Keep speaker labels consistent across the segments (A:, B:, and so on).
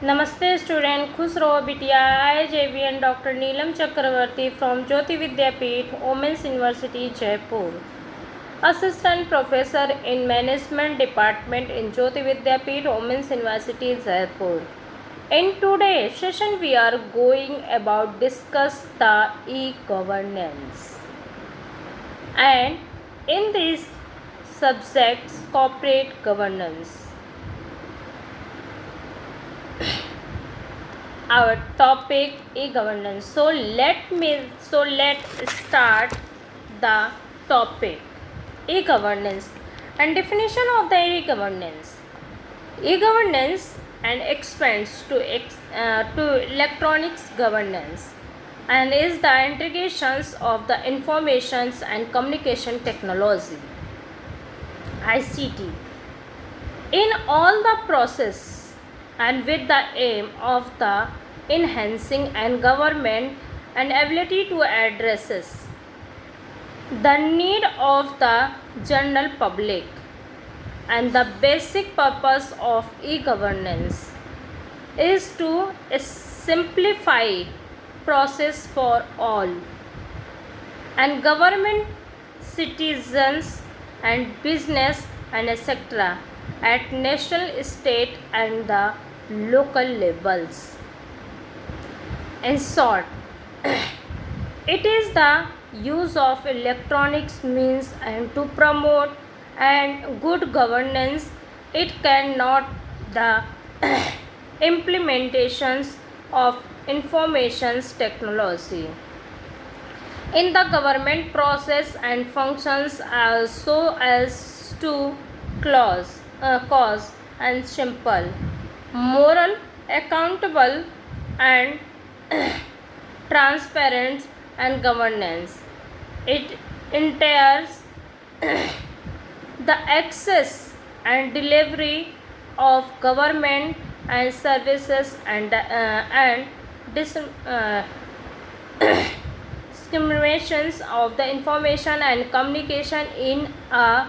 A: नमस्ते स्टूडेंट, खुश रहो बिटिया। I JVN doctor Neelam Chakravarti from Jyoti Vidyapeeth women's university Jaipur, assistant professor in management department in Jyoti Vidyapeeth Women's University Jaipur. In today's session we are going about discuss the e-governance, and in these subjects corporate governance. Our topic e-governance. Let's start the topic e-governance and definition of the e-governance. E-governance and expands to electronics governance and is the integrations of the informations and communication technology ICT in all the process and with the aim of the enhancing and government and ability to addresses the need of the general public, and the basic purpose of e-governance is to simplify process for all and government, citizens and business and etc. at national, state and the local levels. In short, it is the use of electronics means and to promote and good governance. It cannot the implementations of informations technology in the government process and functions so as to cause and simple, moral, accountable and transparent and governance. It entails the access and delivery of government and services and dis- uh, discriminations of the information and communication in a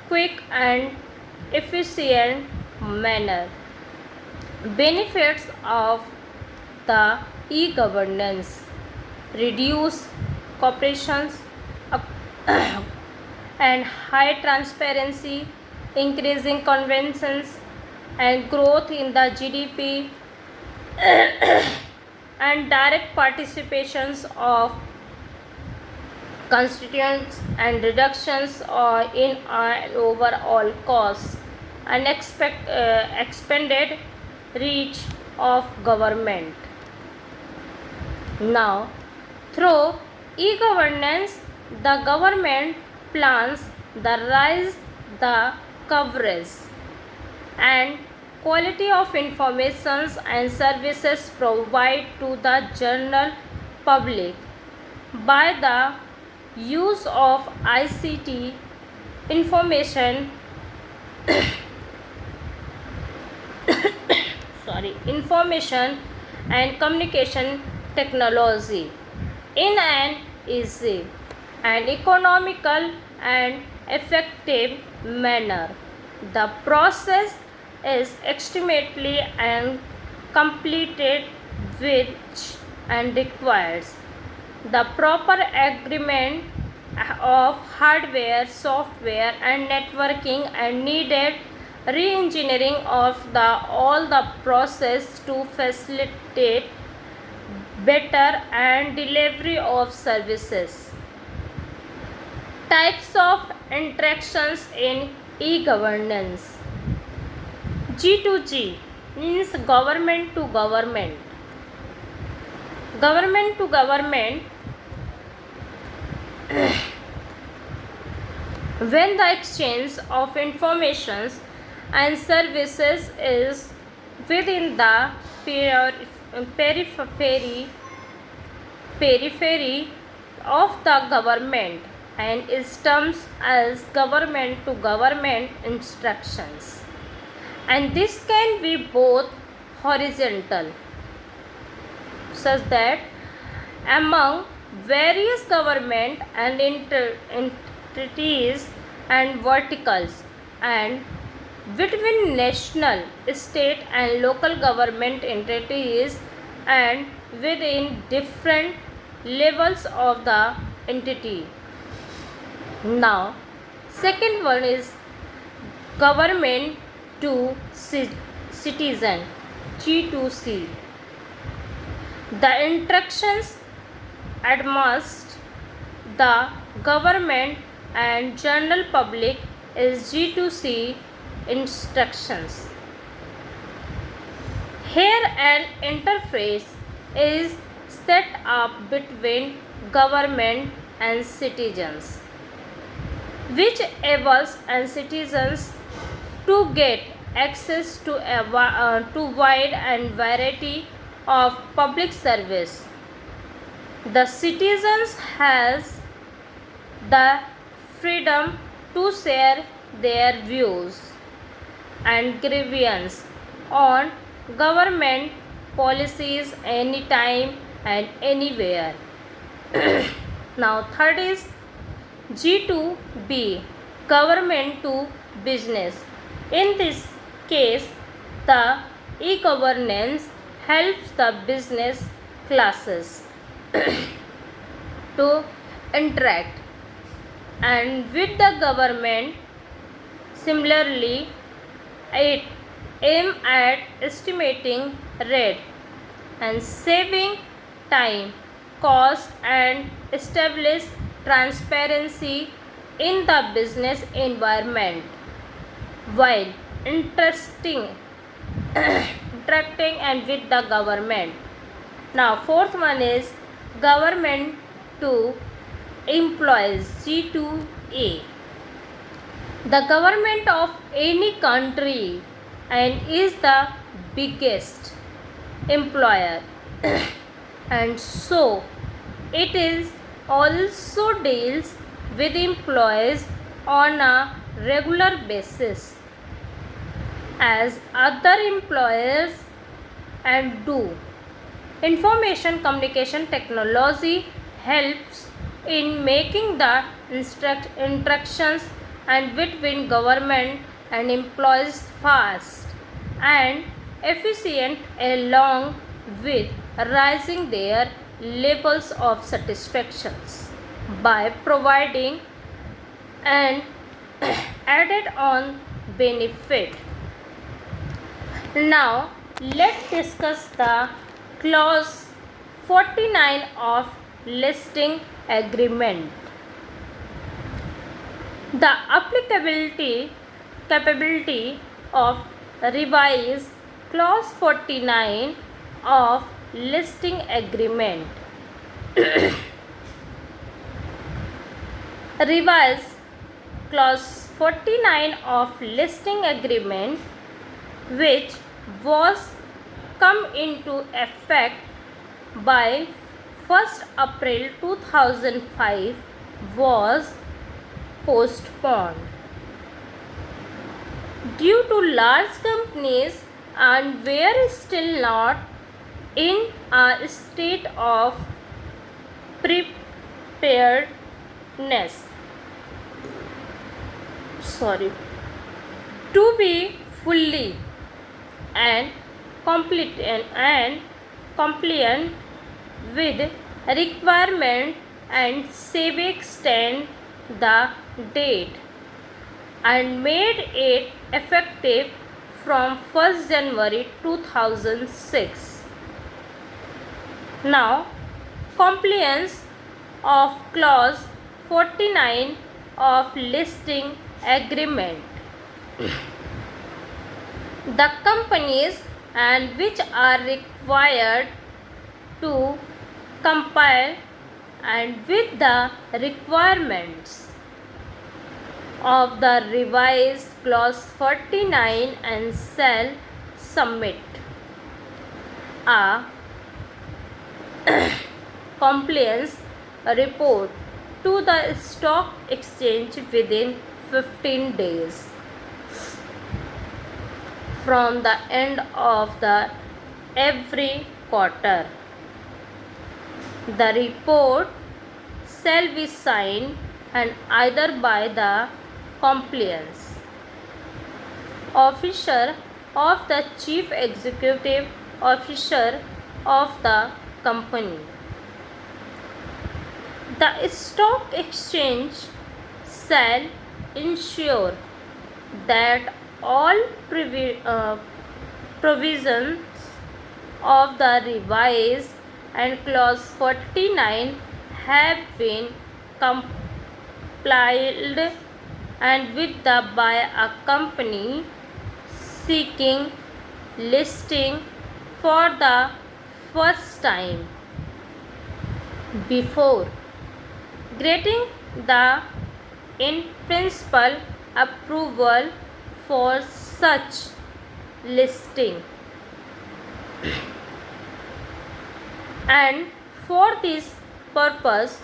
A: quick and efficient manner. Benefits of the e-governance: reduce corporations and high transparency, increasing conventions and growth in the GDP and direct participations of constituents and reductions in overall costs and expanded reach of government. Now, through e-governance, the government plans the rise, the coverage and quality of informations and services provided to the general public by the use of ICT information information and communication technology in an easy and economical and effective manner. The process is extremely and completed which and requires the proper agreement of hardware, software and networking and needed re-engineering of the all the process to facilitate better and delivery of services. Types of interactions in e-governance. G2G means government to government. Government to government when the exchange of informations and services is within the periphery of the government and is termed as government to government instructions, and this can be both horizontal such that among various government and entities and verticals and between national, state, and local government entities and within different levels of the entity. Now, second one is government to citizen, G2C. The interactions amongst the government and general public is G2C instructions. Here an interface is set up between government and citizens, which enables citizens to get access to to wide and variety of public service. The citizens has the freedom to share their views and grievances on government policies anytime and anywhere. Now third is G2B, government to business. In this case, the e-governance helps the business classes to interact and with the government. Similarly, it aims at estimating rate and saving time, cost, and establish transparency in the business environment while interacting and with the government. Now fourth one is government to employees, G2A. The government of any country and is the biggest employer and so it is also deals with employees on a regular basis as other employers and do. Information communication technology helps in making the interactions and between government and employees fast and efficient along with raising their levels of satisfactions by providing an added on benefit. Now let's discuss the clause 49 of listing agreement. The capability of revise clause 49 of listing agreement. Revise clause 49 of listing agreement, which was come into effect by 1st April 2005, was postponed due to large companies and were still not in a state of preparedness to be fully and compliant with requirement and save extend the date and made it effective from 1st January 2006. Now, compliance of clause 49 of listing agreement. The companies and which are required to comply and with the requirements of the revised clause 49 and shall submit a compliance report to the stock exchange within 15 days from the end of the every quarter. The report shall be signed and either by the compliance officer of the chief executive officer of the company. The stock exchange shall ensure that all provisions of the revised and clause 49 have been complied and with the by a company seeking listing for the first time. Before granting the in principle approval for such listing, and for this purpose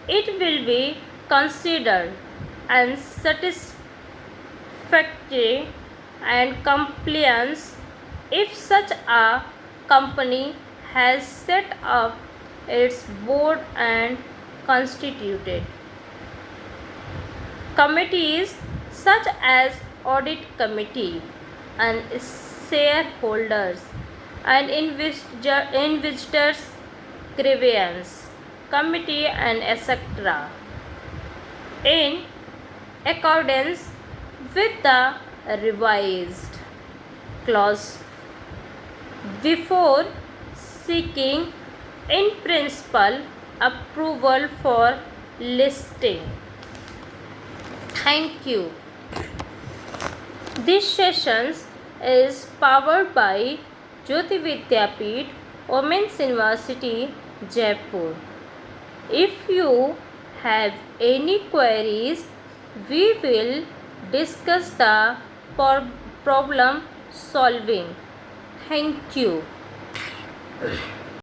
A: it will be considered and satisfactory and compliance if such a company has set up its board and constituted committees such as audit committee and shareholders and investors grievance committee and etc. in accordance with the revised clause before seeking in principle approval for listing. Thank you. This sessions is powered by Jyoti Vidyapeeth, Women's University, Jaipur. If you have any queries, we will discuss the problem solving. Thank you.